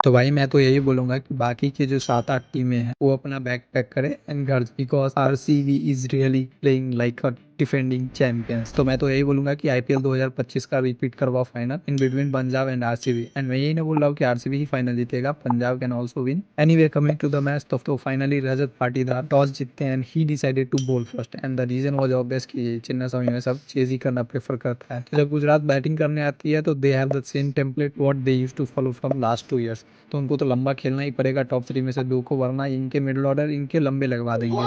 तो भाई मैं तो यही बोलूंगा कि बाकी के जो 7-8 टीमें हैं वो अपना बैग पैक करें एंड घर, because RCB is really playing like a defending champions. तो मैं तो यही बोलूंगा कि आईपीएल 2025 का रिपीट करवाओ final in between Punjab and RCB. And मैं यही नहीं बोल रहा हूँ कि आरसीबी ही फाइनल जीतेगा, Punjab can also win. Anyway coming to the match, तो फाइनली रजत पाटीदार टॉस जीतते हैं and he decided to bowl first and the reason was obvious कि चिन्नास्वामी में सब चेज ही करना प्रेफर करता है। तो जब गुजरात बैटिंग करने आती है तो they have the same template what they used to follow from last 2 years। तो उनको तो लंबा खेलना ही पड़ेगा टॉप 3 में से 2 को, वरना इनके मिडिल ऑर्डर इनके लंबे लगवा देंगे।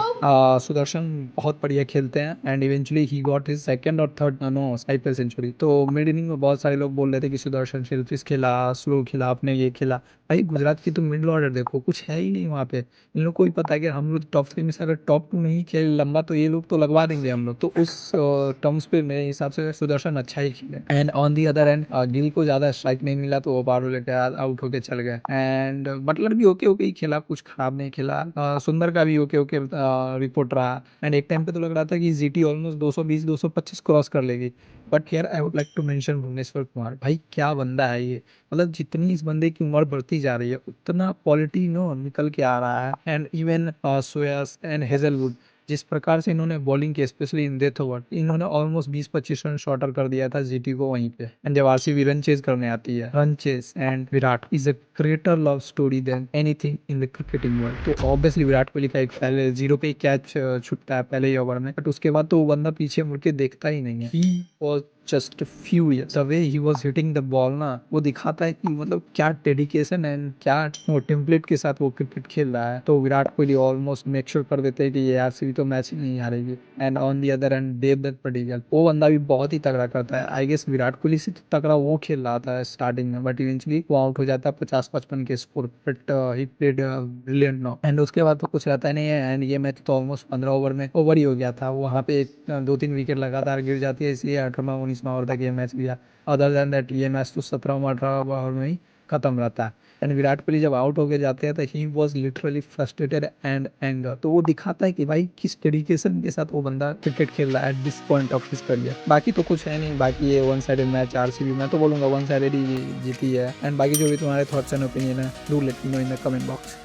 सुदर्शन बहुत बढ़िया खेलते हैं and eventually he got his second और थर्ड नो आईपीएल सेंचुरी। तो मिड इनिंग में बहुत सारे लोग बोल रहे थे कि सुदर्शन सेल्फिश खेला, स्लो खेला, आपने ये खेला। भाई गुजरात की तो मिडिल ऑर्डर देखो, कुछ है ही नहीं वहाँ पे। इन लोग को ही पता है कि हम लोग टॉप 3 में से अगर टॉप 2 नहीं खेल लंबा तो ये लोग तो लगवा देंगे हम लोग। तो उस टर्म्स पे मेरे हिसाब से सुदर्शन अच्छा ही खेले। And on the other and Gill को ज्यादा स्ट्राइक नहीं मिला तो वो पारो लेके आउट होके चल गए। एंड बटलर भी ओके ओके ही खेला, कुछ खराब नहीं खेला। सुंदर का भी ओके ओके रिपोर्ट रहा। एंड एक टाइम पे तो लग रहा था कि जीटी ऑलमोस्ट 220-225 क्रॉस कर लेगी। But here I would like to mention Bhuvneshwar Kumar, भाई क्या बंदा है ये। मतलब जितनी इस बंदे की उम्र बढ़ती जा रही है उतना क्वालिटी नो निकल के आ रहा है। And even soya and Hazlewood, जिस प्रकार से इन्होंने बॉलिंग की स्पेशली इन डेथ ओवर, इन्होंने ऑलमोस्ट 20-25 रन शॉर्टर कर दिया था जीटी को वहीं पे। एंड जब आरसीबी रन चेज करने आती है, run chase and Virat is a greater love story than anything in the cricketing world. तो ऑब्वियसली विराट कोहली का एक पहले जीरो पे कैच छूटता है पहले ही ओवर में, बट उसके बाद तो वो बंदा पीछे मुड़ के देखता ही नहीं है। He was just furious the way he was hitting the ball ना, वो दिखाता है कि मतलब क्या डेडिकेशन एंड क्या वो टेम्पलेट के साथ वो क्रिकेट खेल रहा है। तो Virat Kohli almost make sure कर देते हैं कि ये आरसीबी तो मैच ही नहीं हारेगी। And on the other end Devdutt Padikkal, वो बंदा भी बहुत ही तगड़ा करता है। आई गेस विराट कोहली से तगड़ा वो खेल रहा था स्टार्टिंग में, बट इवेंचुअली वो आउट हो जाता है 50-55 के score. But he played brilliant no. And उसके बाद तो कुछ रहता नहीं है। एंड ये मैच तो ऑलमोस्ट 15 ओवर में ओवर ही हो गया था। वहाँ पे 2-3 विकेट लगातार गिर जाती है, इसलिए 18वां-19वां ओवर तक ये मैच गया। अदर देन दैट ये मैच तो 17वां-18वां ओवर में ही खत्म रहता है। एंड विराट कोहली जब आउट होके जाते हैं तो he was literally frustrated and anger. तो वो दिखाता है कि भाई किस डेडिकेशन के साथ वो बंदा क्रिकेट खेल रहा है at this point of his career. बाकी तो कुछ है नहीं, बाकी ये वन साइडेड मैच आरसीबी, मैं तो बोलूंगा वन साइडेड ही जीती है। एंड बाकी जो भी तुम्हारे थॉट्स एंड ओपिनियन है, do let me know in the comment box.